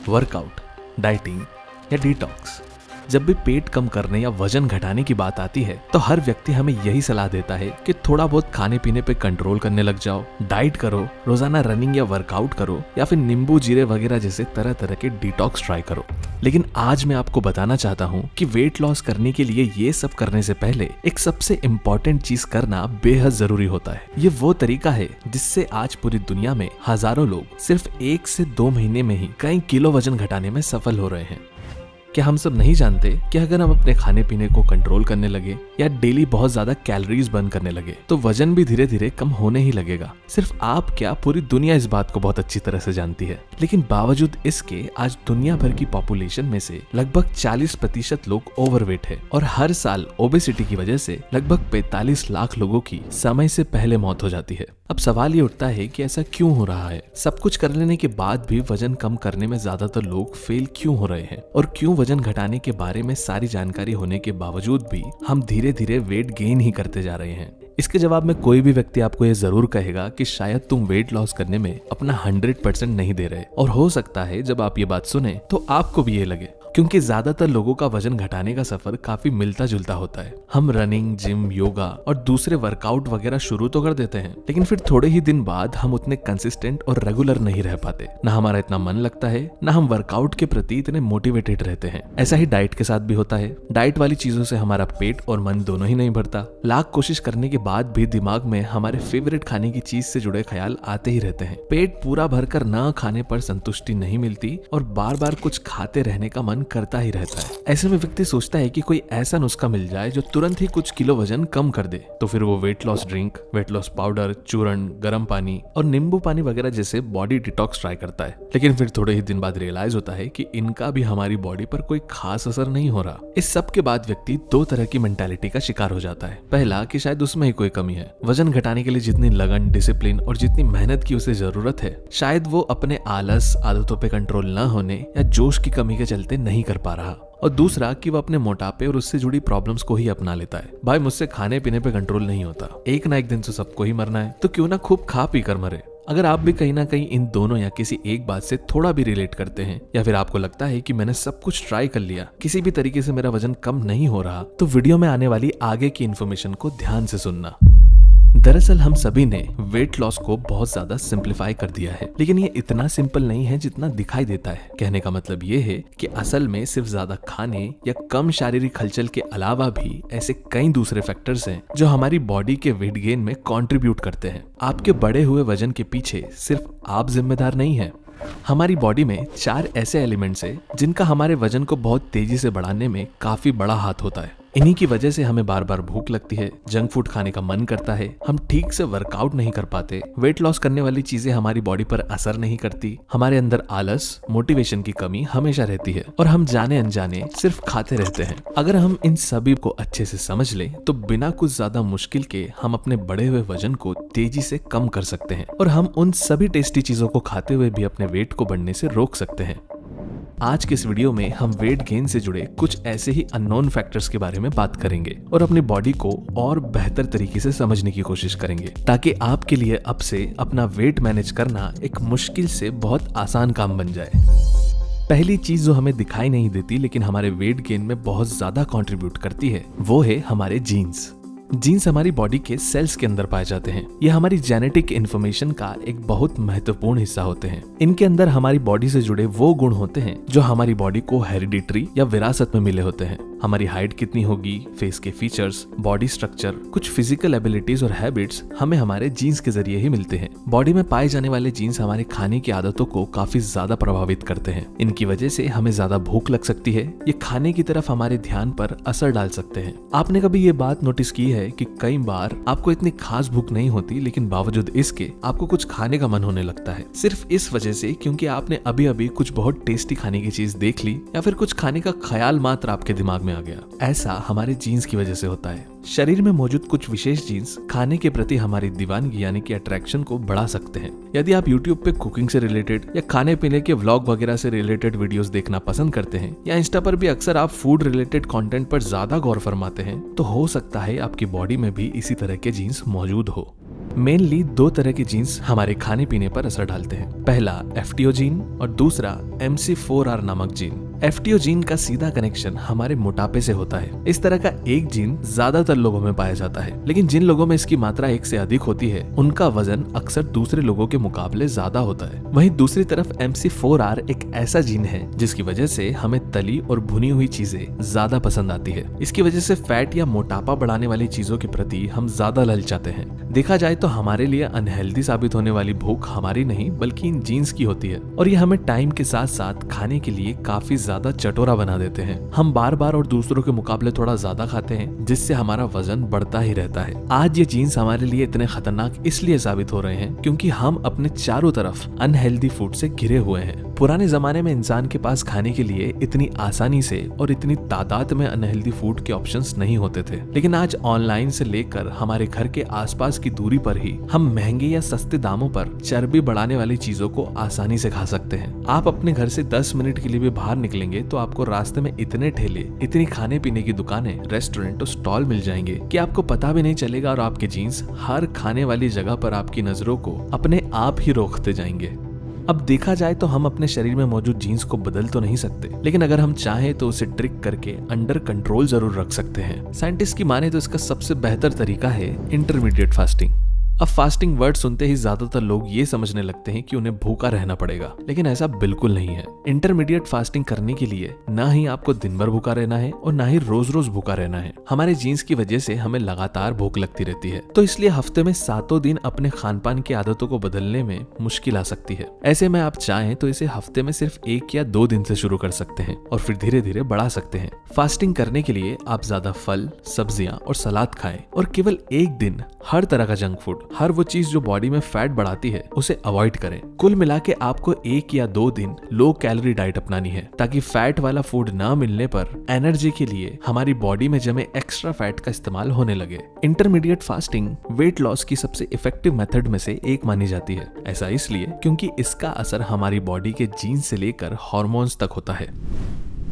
Workout, dieting या detox, जब भी पेट कम करने या वजन घटाने की बात आती है तो हर व्यक्ति हमें यही सलाह देता है कि थोड़ा बहुत खाने पीने पे कंट्रोल करने लग जाओ, डाइट करो, रोजाना रनिंग या वर्कआउट करो या फिर नींबू जीरे वगैरह जैसे तरह तरह के डिटॉक्स ट्राई करो। लेकिन आज मैं आपको बताना चाहता हूँ कि वेट लॉस करने के लिए ये सब करने से पहले एक सबसे इम्पोर्टेंट चीज करना बेहद जरूरी होता है। ये वो तरीका है जिससे आज पूरी दुनिया में हजारों लोग सिर्फ 1 से 2 महीने में ही कई किलो वजन घटाने में सफल हो रहे हैं। क्या हम सब नहीं जानते कि अगर हम अपने खाने पीने को कंट्रोल करने लगे या डेली बहुत ज्यादा कैलोरीज बर्न करने लगे तो वजन भी धीरे धीरे कम होने ही लगेगा। सिर्फ आप क्या, पूरी दुनिया इस बात को बहुत अच्छी तरह से जानती है। लेकिन बावजूद इसके आज दुनिया भर की पॉपुलेशन में से लगभग 40% लोग ओवरवेट है और हर साल ओबेसिटी की वजह से लगभग 45 लाख लोगों की समय से पहले मौत हो जाती है। अब सवाल ये उठता है कि ऐसा क्यों हो रहा है? सब कुछ कर लेने के बाद भी वजन कम करने में ज्यादातर लोग फेल क्यों हो रहे हैं और क्यों वजन घटाने के बारे में सारी जानकारी होने के बावजूद भी हम धीरे धीरे वेट गेन ही करते जा रहे हैं? इसके जवाब में कोई भी व्यक्ति आपको ये जरूर कहेगा कि शायद तुम वेट लॉस करने में अपना 100% नहीं दे रहे, और हो सकता है जब आप ये बात सुने तो आपको भी ये लगे, क्योंकि ज्यादातर लोगों का वजन घटाने का सफर काफी मिलता जुलता होता है। हम रनिंग, जिम, योगा और दूसरे वर्कआउट वगैरह शुरू तो कर देते हैं, लेकिन फिर थोड़े ही दिन बाद हम उतने कंसिस्टेंट और रेगुलर नहीं रह पाते। ना हमारा इतना मन लगता है, ना हम वर्कआउट के प्रति इतने मोटिवेटेड रहते हैं। ऐसा ही डाइट के साथ भी होता है। डाइट वाली चीजों से हमारा पेट और मन दोनों ही नहीं भरता। लाख कोशिश करने के बाद भी दिमाग में हमारे फेवरेट खाने की चीज से जुड़े ख्याल आते ही रहते हैं। पेट पूरा भरकर न खाने पर संतुष्टि नहीं मिलती और बार बार कुछ खाते रहने का मन करता ही रहता है। ऐसे में व्यक्ति सोचता है कि कोई ऐसा नुस्खा मिल जाए जो तुरंत ही कुछ किलो वजन कम कर दे, तो फिर वो weight loss drink, weight loss powder, चूर्ण, गर्म पानी और नींबू पानी वगैरह जैसे बॉडी डिटॉक्स ट्राई करता है। लेकिन फिर थोड़े ही दिन बाद रियलाइज होता है कि इनका भी हमारी बॉडी पर कोई खास असर नहीं हो रहा। इस सब के बाद व्यक्ति 2 तरह की मेंटालिटी का शिकार हो जाता है। पहला कि शायद उसमें ही कोई कमी है। वजन घटाने के लिए जितनी लगन, डिसिप्लिन और जितनी मेहनत की उसे जरूरत है, शायद वो अपने आलस, आदतों पे कंट्रोल न होने या जोश की कमी के चलते नहीं कर पा रहा। और दूसरा कि वो अपने मोटापे और उससे जुड़ी प्रॉब्लम्स को ही अपना लेता है। भाई, मुझसे खाने पीने पे कंट्रोल नहीं होता, एक ना एक दिन तो सबको ही मरना है, तो क्यों ना खूब खा पी कर मरे। अगर आप भी कहीं ना कहीं इन दोनों या किसी एक बात से थोड़ा भी रिलेट करते हैं, या फिर आपको लगता है कि मैंने सब कुछ ट्राई कर लिया, किसी भी तरीके से मेरा वजन कम नहीं हो रहा, तो वीडियो में आने वाली आगे की इन्फॉर्मेशन को ध्यान से सुनना। दरअसल हम सभी ने वेट लॉस को बहुत ज्यादा सिंप्लीफाई कर दिया है, लेकिन ये इतना सिंपल नहीं है जितना दिखाई देता है। कहने का मतलब ये है कि असल में सिर्फ ज्यादा खाने या कम शारीरिक हलचल के अलावा भी ऐसे कई दूसरे फैक्टर्स हैं जो हमारी बॉडी के वेट गेन में कंट्रीब्यूट करते हैं। आपके बढ़े हुए वजन के पीछे सिर्फ आप जिम्मेदार नहीं है। हमारी बॉडी में 4 ऐसे एलिमेंट्स हैं जिनका हमारे वजन को बहुत तेजी से बढ़ाने में काफी बड़ा हाथ होता है। इन्हीं की वजह से हमें बार बार भूख लगती है, जंक फूड खाने का मन करता है, हम ठीक से वर्कआउट नहीं कर पाते, वेट लॉस करने वाली चीजें हमारी बॉडी पर असर नहीं करती, हमारे अंदर आलस, मोटिवेशन की कमी हमेशा रहती है और हम जाने अनजाने सिर्फ खाते रहते हैं। अगर हम इन सभी को अच्छे से समझ लें तो बिना कुछ ज्यादा मुश्किल के हम अपने बढ़े हुए वजन को तेजी से कम कर सकते हैं और हम उन सभी टेस्टी चीजों को खाते हुए भी अपने वेट को बढ़ने से रोक सकते हैं। आज के इस वीडियो में हम वेट गेन से जुड़े कुछ ऐसे ही अननोन फैक्टर्स के बारे में बात करेंगे और अपनी बॉडी को और बेहतर तरीके से समझने की कोशिश करेंगे, ताकि आपके लिए अब से अपना वेट मैनेज करना एक मुश्किल से बहुत आसान काम बन जाए। पहली चीज जो हमें दिखाई नहीं देती लेकिन हमारे वेट गेन में बहुत ज्यादा कंट्रीब्यूट करती है, वो है हमारे जीन्स। जीन्स हमारी बॉडी के सेल्स के अंदर पाए जाते हैं। ये हमारी जेनेटिक इंफॉर्मेशन का एक बहुत महत्वपूर्ण हिस्सा होते हैं। इनके अंदर हमारी बॉडी से जुड़े वो गुण होते हैं जो हमारी बॉडी को हेरिडिटरी या विरासत में मिले होते हैं। हमारी हाइट कितनी होगी, फेस के फीचर्स, बॉडी स्ट्रक्चर, कुछ फिजिकल एबिलिटीज और हैबिट्स हमें हमारे जीन्स के जरिए ही मिलते हैं। बॉडी में पाए जाने वाले जीन्स हमारे खाने की आदतों को काफी ज्यादा प्रभावित करते हैं। इनकी वजह से हमें ज्यादा भूख लग सकती है, ये खाने की तरफ हमारे ध्यान पर असर डाल सकते हैं। आपने कभी ये बात नोटिस की है कि कई बार आपको इतनी खास भूख नहीं होती, लेकिन बावजूद इसके आपको कुछ खाने का मन होने लगता है, सिर्फ इस वजह से क्योंकि आपने अभी अभी कुछ बहुत टेस्टी खाने की चीज देख ली या फिर कुछ खाने का ख्याल मात्र आपके दिमाग में आ गया। ऐसा हमारे जीन्स की वजह से होता है। शरीर में मौजूद कुछ विशेष जीन्स खाने के प्रति हमारी दीवानगी यानी कि अट्रैक्शन को बढ़ा सकते हैं। यदि आप YouTube पे कुकिंग से रिलेटेड या खाने पीने के व्लॉग वगैरह से रिलेटेड वीडियोस देखना पसंद करते हैं, या इंस्टा पर भी अक्सर आप फूड रिलेटेड कंटेंट पर ज्यादा गौर फरमाते हैं, तो हो सकता है आपकी बॉडी में भी इसी तरह के जीन्स मौजूद हो। मेनली दो तरह के जीन्स हमारे खाने पीने पर असर डालते हैं। पहला एफटीओ जीन और दूसरा MC4R नामक जीन। एफटीओ जीन का सीधा कनेक्शन हमारे मोटापे से होता है। इस तरह का एक जीन ज्यादातर लोगों में पाया जाता है, लेकिन जिन लोगों में इसकी मात्रा 1 से अधिक होती है उनका वजन अक्सर दूसरे लोगों के मुकाबले ज्यादा होता है। वहीं दूसरी तरफ MC4R एक ऐसा जीन है जिसकी वजह से हमें तली और भुनी हुई चीजें ज्यादा पसंद आती है। इसकी वजह से फैट या मोटापा बढ़ाने वाली चीजों के प्रति हम ज्यादा ललचाते हैं। देखा जाए तो हमारे लिए अनहेल्दी साबित होने वाली भूख हमारी नहीं बल्कि इन जीन्स की होती है, और ये हमें टाइम के साथ साथ खाने के लिए काफी ज्यादा चटोरा बना देते हैं। हम बार बार और दूसरों के मुकाबले थोड़ा ज्यादा खाते हैं, जिससे हमारा वजन बढ़ता ही रहता है। आज ये जीन्स हमारे लिए इतने खतरनाक इसलिए साबित हो रहे हैं क्योंकि हम अपने चारों तरफ अनहेल्दी फूड से घिरे हुए हैं। पुराने जमाने में इंसान के पास खाने के लिए इतनी आसानी से और इतनी तादाद में अनहेल्दी फूड के ऑप्शंस नहीं होते थे, लेकिन आज ऑनलाइन से लेकर हमारे घर के आसपास की दूरी पर ही हम महंगे या सस्ते दामों पर चर्बी बढ़ाने वाली चीजों को आसानी से खा सकते हैं। आप अपने घर से 10 मिनट के लिए भी बाहर निकलेंगे तो आपको रास्ते में इतने ठेले, इतनी खाने पीने की दुकानें, रेस्टोरेंट और स्टॉल मिल जाएंगे कि आपको पता भी नहीं चलेगा और आपके जीन्स हर खाने वाली जगह पर आपकी नजरों को अपने आप ही रोकते जाएंगे। अब देखा जाए तो हम अपने शरीर में मौजूद जीन्स को बदल तो नहीं सकते, लेकिन अगर हम चाहें तो उसे ट्रिक करके अंडर कंट्रोल जरूर रख सकते हैं। साइंटिस्ट की माने तो इसका सबसे बेहतर तरीका है इंटरमीडिएट फास्टिंग। अब फास्टिंग वर्ड सुनते ही ज्यादातर लोग ये समझने लगते हैं कि उन्हें भूखा रहना पड़ेगा, लेकिन ऐसा बिल्कुल नहीं है। इंटरमीडिएट फास्टिंग करने के लिए ना ही आपको दिन भर भूखा रहना है और ना ही रोज रोज भूखा रहना है। हमारे जीन्स की वजह से हमें लगातार भूख लगती रहती है, तो इसलिए हफ्ते में 7 दिन अपने खान पान की आदतों को बदलने में मुश्किल आ सकती है। ऐसे में आप चाहें तो इसे हफ्ते में सिर्फ 1 या 2 दिन से शुरू कर सकते हैं और फिर धीरे धीरे बढ़ा सकते हैं। फास्टिंग करने के लिए आप ज्यादा फल, सब्जियां और सलाद खाएं और केवल 1 दिन हर तरह का जंक फूड, हर वो चीज जो बॉडी में फैट बढ़ाती है, उसे अवॉइड करें। कुल मिला के आपको 1 या 2 दिन लो कैलोरी डाइट अपनानी है, ताकि फैट वाला फूड ना मिलने पर एनर्जी के लिए हमारी बॉडी में जमे एक्स्ट्रा फैट का इस्तेमाल होने लगे। इंटरमीडिएट फास्टिंग वेट लॉस की सबसे इफेक्टिव मेथड में से एक मानी जाती है। ऐसा इसलिए क्योंकि इसका असर हमारी बॉडी के जीन से लेकर हार्मोन्स तक होता है।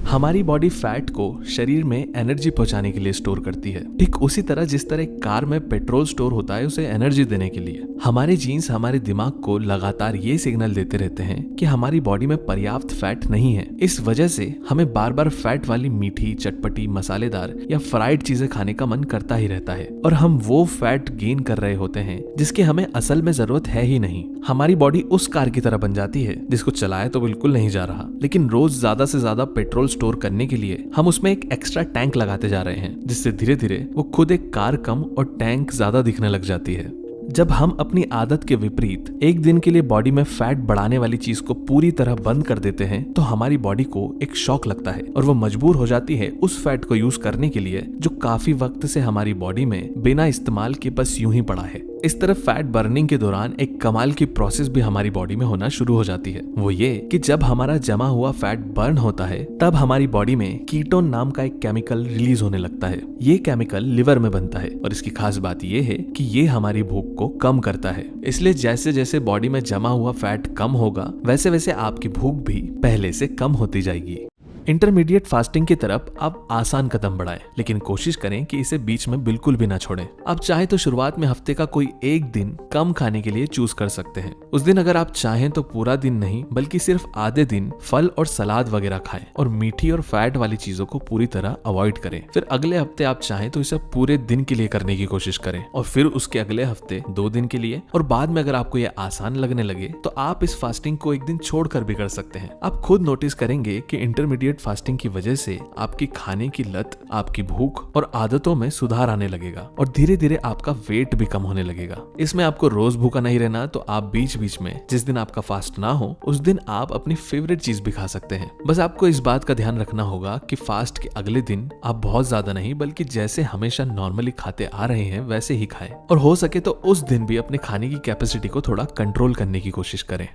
हमारी बॉडी फैट को शरीर में एनर्जी पहुंचाने के लिए स्टोर करती है, ठीक उसी तरह जिस तरह एक कार में पेट्रोल स्टोर होता है उसे एनर्जी देने के लिए। हमारे जीन्स हमारे दिमाग को लगातार ये सिग्नल देते रहते हैं कि हमारी बॉडी में पर्याप्त फैट नहीं है। इस वजह से हमें बार बार फैट वाली मीठी, चटपटी, मसालेदार या फ्राइड चीजें खाने का मन करता ही रहता है, और हम वो फैट गेन कर रहे होते हैं जिसकी हमें असल में जरूरत है ही नहीं। हमारी बॉडी उस कार की तरह बन जाती है जिसको चलाया तो बिल्कुल नहीं जा रहा, लेकिन रोज ज्यादा से ज्यादा पेट्रोल स्टोर करने के लिए हम उसमें एक एक्स्ट्रा टैंक लगाते जा रहे हैं, जिससे धीरे धीरे वो खुद एक कार कम और टैंक ज्यादा दिखने लग जाती है। जब हम अपनी आदत के विपरीत एक दिन के लिए बॉडी में फैट बढ़ाने वाली चीज को पूरी तरह बंद कर देते हैं तो हमारी बॉडी को एक शॉक लगता है और वो मजबूर हो जाती है उस फैट को यूज करने के लिए जो काफी वक्त से हमारी बॉडी में बिना इस्तेमाल के बस यूं ही पड़ा है। इस तरह फैट बर्निंग के दौरान एक कमाल की प्रोसेस भी हमारी बॉडी में होना शुरू हो जाती है। वो ये कि जब हमारा जमा हुआ फैट बर्न होता है तब हमारी बॉडी में कीटोन नाम का एक केमिकल रिलीज होने लगता है। ये केमिकल लिवर में बनता है और इसकी खास बात ये है कि ये हमारी भूख को कम करता है। इसलिए जैसे जैसे बॉडी में जमा हुआ फैट कम होगा वैसे वैसे आपकी भूख भी पहले से कम होती जाएगी। इंटरमीडिएट फास्टिंग की तरफ आप आसान कदम बढ़ाएं, लेकिन कोशिश करें कि इसे बीच में बिल्कुल भी ना छोड़ें। आप चाहे तो शुरुआत में हफ्ते का कोई एक दिन कम खाने के लिए चूज कर सकते हैं। उस दिन अगर आप चाहें तो पूरा दिन नहीं बल्कि सिर्फ आधे दिन फल और सलाद वगैरह खाएं और मीठी और फैट वाली चीजों को पूरी तरह अवॉइड करें। फिर अगले हफ्ते आप चाहें तो इसे पूरे दिन के लिए करने की कोशिश करें और फिर उसके अगले हफ्ते 2 दिन के लिए, और बाद में अगर आपको ये आसान लगने लगे तो आप इस फास्टिंग को एक दिन छोड़कर भी कर सकते हैं। आप खुद नोटिस करेंगे कि इंटरमीडिएट फास्टिंग की वजह से आपकी खाने की लत, आपकी भूख और आदतों में सुधार आने लगेगा और धीरे धीरे आपका वेट भी कम होने लगेगा। इसमें आपको रोज भूखा नहीं रहना, तो आप बीच बीच में जिस दिन आपका फास्ट ना हो उस दिन आप अपनी फेवरेट चीज भी खा सकते हैं। बस आपको इस बात का ध्यान रखना होगा कि फास्ट के अगले दिन आप बहुत ज्यादा नहीं बल्कि जैसे हमेशा नॉर्मली खाते आ रहे हैं वैसे ही खाएं, और हो सके तो उस दिन भी अपने खाने की कैपेसिटी को थोड़ा कंट्रोल करने की कोशिश करें।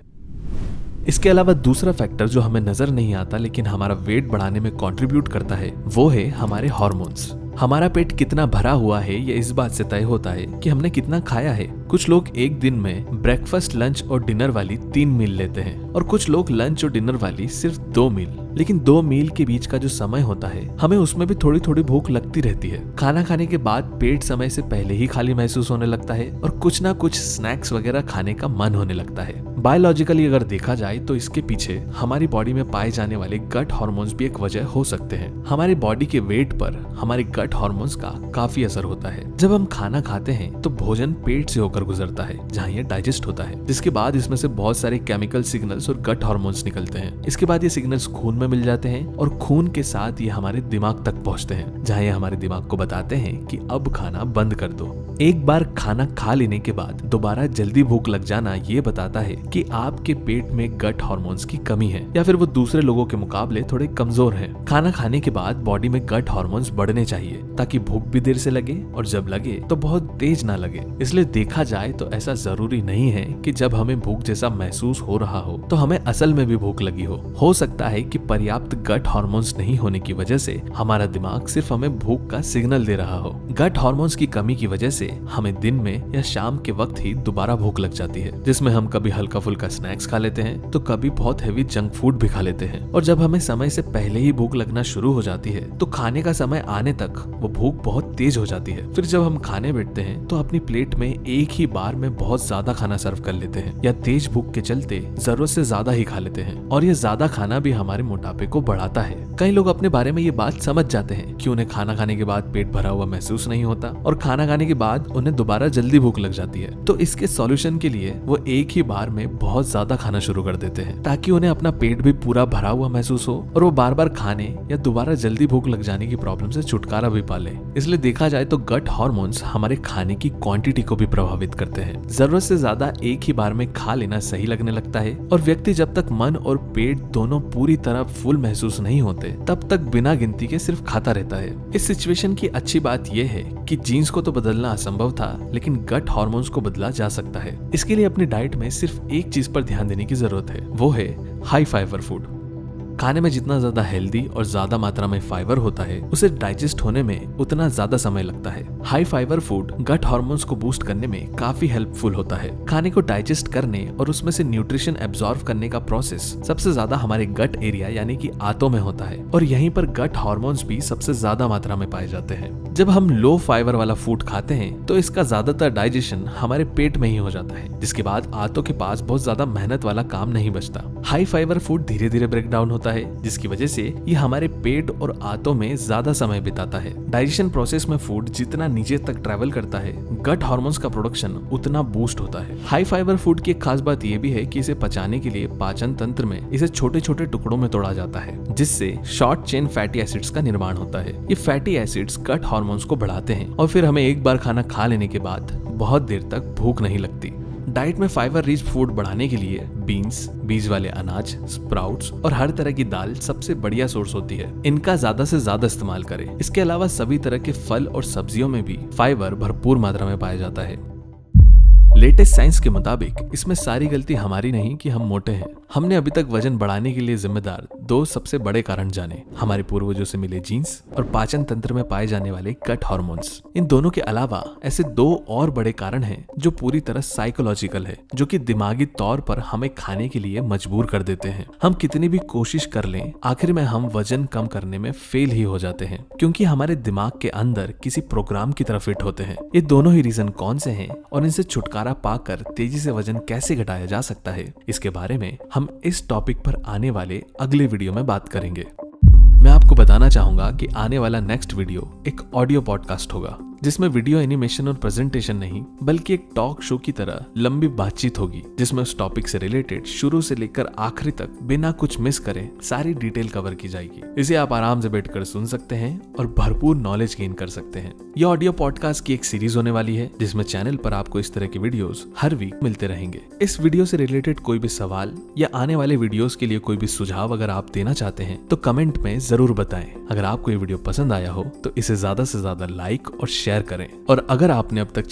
इसके अलावा दूसरा फैक्टर जो हमें नजर नहीं आता लेकिन हमारा वेट बढ़ाने में कंट्रीब्यूट करता है वो है हमारे हार्मोन्स। हमारा पेट कितना भरा हुआ है ये इस बात से तय होता है कि हमने कितना खाया है। कुछ लोग एक दिन में ब्रेकफास्ट, लंच और डिनर वाली 3 मील लेते हैं और कुछ लोग लंच और डिनर वाली सिर्फ 2 मील। लेकिन 2 मील के बीच का जो समय होता है हमें उसमें भी थोड़ी थोड़ी भूख लगती रहती है। खाना खाने के बाद पेट समय से पहले ही खाली महसूस होने लगता है और कुछ ना कुछ स्नैक्स वगैरह खाने का मन होने लगता है। बायोलॉजिकली अगर देखा जाए तो इसके पीछे हमारी बॉडी में पाए जाने वाले गट हार्मोन्स भी एक वजह हो सकते हैं। हमारी बॉडी के वेट पर हमारे गट हार्मोन्स का काफी असर होता है। जब हम खाना खाते हैं तो भोजन पेट से होकर गुजरता है जहाँ ये डाइजेस्ट होता है, जिसके बाद इसमें से बहुत सारे केमिकल सिग्नल्स और गट हार्मोन्स निकलते हैं। इसके बाद ये सिग्नल्स खून में मिल जाते हैं और खून के साथ ये हमारे दिमाग तक पहुंचते हैं, जहाँ ये हमारे दिमाग को बताते हैं कि अब खाना बंद कर दो। एक बार खाना खा लेने के बाद दोबारा जल्दी भूख लग जाना ये बताता है कि आपके पेट में गट हार्मोन्स की कमी है या फिर वो दूसरे लोगों के मुकाबले थोड़े कमजोर हैं। खाना खाने के बाद बॉडी में गट हार्मोन्स बढ़ने चाहिए ताकि भूख भी देर से लगे और जब लगे तो बहुत तेज ना लगे। इसलिए देखा जाए तो ऐसा जरूरी नहीं है कि जब हमें भूख जैसा महसूस हो रहा हो तो हमें असल में भी भूख लगी हो सकता है कि पर्याप्त गट हार्मोन्स नहीं होने की वजह से हमारा दिमाग सिर्फ हमें भूख का सिग्नल दे रहा हो। गट हार्मोन्स की कमी की वजह से हमें दिन में या शाम के वक्त ही दोबारा भूख लग जाती है, जिसमें हम कभी हल्का फुल्का स्नैक्स खा लेते हैं तो कभी बहुत हेवी जंक फूड भी खा लेते हैं। और जब हमें समय से पहले ही भूख लगना शुरू हो जाती है तो खाने का समय आने तक वो भूख बहुत तेज हो जाती है। फिर जब हम खाने बैठते हैं तो अपनी प्लेट में एक ही बार में बहुत ज्यादा खाना सर्व कर लेते हैं या तेज भूख के चलते जरूरत से ज्यादा ही खा लेते हैं और ये ज्यादा खाना भी हमारे मोटापे को बढ़ाता है। कई लोग अपने बारे में ये बात समझ जाते हैं कि उन्हें खाना खाने के बाद पेट भरा हुआ महसूस नहीं होता और खाना खाने के बाद उन्हें दोबारा जल्दी भूख लग जाती है। तो इसके सॉल्यूशन के लिए वो एक ही बार में बहुत ज्यादा खाना शुरू कर देते हैं ताकि उन्हें अपना पेट भी पूरा भरा हुआ महसूस हो और वो बार बार खाने या दोबारा जल्दी भूख लग जाने की प्रॉब्लम से छुटकारा भी पा ले। इसलिए देखा जाए तो गट हार्मोन्स हमारे खाने की क्वांटिटी को भी प्रभावित करते हैं। जरूरत से ज्यादा एक ही बार में खा लेना सही लगने लगता है और व्यक्ति जब तक मन और पेट दोनों पूरी तरह फुल महसूस नहीं होते तब तक बिना गिनती के सिर्फ खाता रहता है। इस सिचुएशन की अच्छी बात यह है कि जीन्स को तो बदलना असंभव था लेकिन गट हार्मोन्स को बदला जा सकता है। इसके लिए अपनी डाइट में सिर्फ एक चीज पर ध्यान देने की जरूरत है, वो है हाई फाइबर फूड। खाने में जितना ज्यादा हेल्दी और ज्यादा मात्रा में फाइबर होता है उसे डाइजेस्ट होने में उतना ज्यादा समय लगता है। हाई फाइबर फूड गट हार्मोन्स को बूस्ट करने में काफी हेल्पफुल होता है। खाने को डाइजेस्ट करने और उसमें से न्यूट्रिशन एब्जॉर्ब करने का प्रोसेस सबसे ज्यादा हमारे गट एरिया यानी कि आंतों में होता है और यहीं पर गट हार्मोन्स भी सबसे ज्यादा मात्रा में पाए जाते हैं। जब हम लो फाइबर वाला फूड खाते हैं तो इसका ज्यादातर डाइजेशन हमारे पेट में ही हो जाता है, जिसके बाद आंतों के पास बहुत ज्यादा मेहनत वाला काम नहीं बचता। हाई फाइबर फूड धीरे धीरे ब्रेक डाउन होता है जिसकी वजह से ये हमारे पेट और आंतों में ज्यादा समय बिताता है। डाइजेशन प्रोसेस में फूड जितना नीचे तक ट्रेवल करता है गट हार्मोन्स का प्रोडक्शन उतना बूस्ट होता है। हाई फाइबर फूड की एक खास बात ये भी है कि इसे पचाने के लिए पाचन तंत्र में इसे छोटे छोटे टुकड़ों में तोड़ा जाता है जिससे शॉर्ट चेन फैटी एसिड्स का निर्माण होता है। ये फैटी एसिड्स गट हार्मोन्स को बढ़ाते हैं और फिर हमें एक बार खाना खा लेने के बाद बहुत देर तक भूख नहीं लगती। डाइट में फाइबर रिच फूड बढ़ाने के लिए बीन्स, बीज वाले अनाज, स्प्राउट्स और हर तरह की दाल सबसे बढ़िया सोर्स होती है। इनका ज्यादा से ज्यादा इस्तेमाल करें। इसके अलावा सभी तरह के फल और सब्जियों में भी फाइबर भरपूर मात्रा में पाया जाता है। लेटेस्ट साइंस के मुताबिक इसमें सारी गलती हमारी नहीं कि हम मोटे हैं। हमने अभी तक वजन बढ़ाने के लिए जिम्मेदार 2 सबसे बड़े कारण जाने, हमारे पूर्वजों से मिले जीन्स और पाचन तंत्र में पाए जाने वाले गट हार्मोन्स। इन दोनों के अलावा ऐसे 2 और बड़े कारण हैं जो पूरी तरह साइकोलॉजिकल है, जो कि दिमागी तौर पर हमें खाने के लिए मजबूर कर देते हैं। हम कितनी भी कोशिश कर लें आखिर में हम वजन कम करने में फेल ही हो जाते हैं क्योंकि हमारे दिमाग के अंदर किसी प्रोग्राम की तरह फिट होते हैं। ये दोनों ही रीजन कौन से हैं और इनसे छुटकारा पाकर तेजी से वजन कैसे घटाया जा सकता है, इसके बारे में हम इस टॉपिक पर आने वाले अगले वीडियो में बात करेंगे। मैं आपको बताना चाहूंगा कि आने वाला नेक्स्ट वीडियो एक ऑडियो पॉडकास्ट होगा जिसमें वीडियो एनिमेशन और प्रेजेंटेशन नहीं बल्कि एक टॉक शो की तरह लंबी बातचीत होगी जिसमें उस टॉपिक से रिलेटेड शुरू से लेकर आखिरी तक बिना कुछ मिस करे सारी डिटेल कवर की जाएगी। इसे आप आराम से बैठकर सुन सकते हैं और भरपूर नॉलेज गेन कर सकते हैं। यह ऑडियो पॉडकास्ट की एक सीरीज होने वाली है जिसमें चैनल पर आपको इस तरह के वीडियोस हर वीक मिलते रहेंगे। इस वीडियो से रिलेटेड कोई भी सवाल या आने वाले वीडियोस के लिए कोई भी सुझाव अगर आप देना चाहते हैं तो कमेंट में जरूर बताएं। अगर आपको ये वीडियो पसंद आया हो तो इसे ज्यादा से ज्यादा लाइक और शेयर करें और अगर आपने अब तक